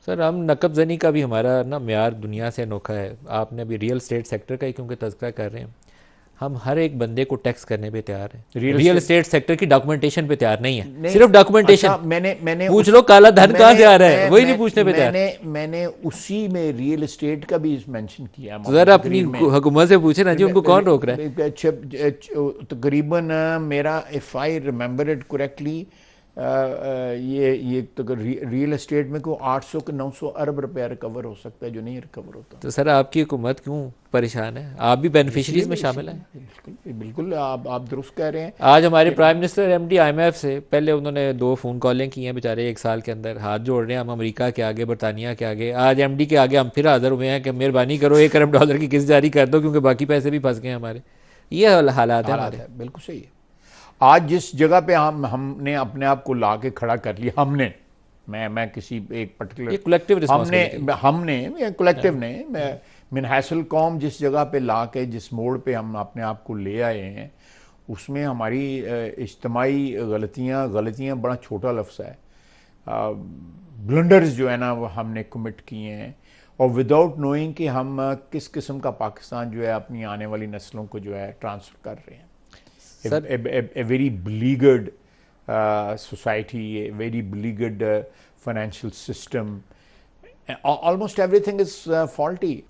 Sir हम नकबजनी का भी हमारा ना म्यार दुनिया से अनोखा है। आपने अभी रियल स्टेट सेक्टर का ही क्योंकि तज़किरा कर रहे हैं, हम हर एक बंदे को टैक्स करने पे तैयार हैं। Real real estate estate sector की डॉक्यूमेंटेशन पे तैयार नहीं है, नहीं। सिर्फ डॉक्यूमेंटेशन। अच्छा, मैंने मैंने पूछ उस लो काला धन कहाँ मैंने से आ रहा है, मैं वही नहीं मैं पूछने पे तैयार। मैंने मैंने उसी में रियल एस्टेट का भी मेंशन किया है तो अपनी सर अपनी तकरीर में। हुकूमत से पूछे ना जी, उनको कौन रोक रहा है। तकरीबन मेरा, if I remember it correctly, ये तो रियल एस्टेट में को 800 के 900 अरब रुपया रिकवर हो सकता है, जो नहीं रिकवर होता। तो सर आपकी हुकूमत क्यों परेशान है, आप भी बेनिफिशरीज में शामिल हैं। इसीलिए बिल्कुल बिल्कुल आप दुरुस्त कह रहे हैं आज हमारे कि प्राइम मिनिस्टर एमडी आईएमएफ से पहले उन्होंने 2 फ़ोन कॉलें की हैं, बेचारे 1 साल के अंदर हाथ जोड़ रहे हैं हम अमेरिका के आगे, बरतानिया के आगे। आज एमडी के आगे हम फिर हाजिर हुए हैं कि मेहरबानी करो $1 अरब की किस्त जारी कर दो, क्योंकि बाकी पैसे भी फंस गए हैं हमारे। ये हालात है हालात हमारे। है, बिल्कुल सही है। आज जिस जगह पे हमने अपने आप को ला के खड़ा कर लिया, हमने, मैं किसी एक ये पर्टिकुलर, कलेक्टिव हमने रिस्पॉन्सिबिलिटी है। हमने कलेक्टिव ने, मिनहासल कौम जिस जगह पे ला के, जिस मोड़ पे हम अपने आप को ले आए हैं, उसमें हमारी इज्तमाही गलतियाँ, गलतियाँ बड़ा छोटा लफ्ज़ है, ब्लंडर्स जो है ना वो हमने कमिट किए हैं, और विदाउट नोइंग कि हम किस किस्म का पाकिस्तान जो है अपनी आने वाली नस्लों को जो है ट्रांसफ़र कर रहे हैं। Sir A very beleaguered society, a very beleaguered financial system. Almost everything is faulty.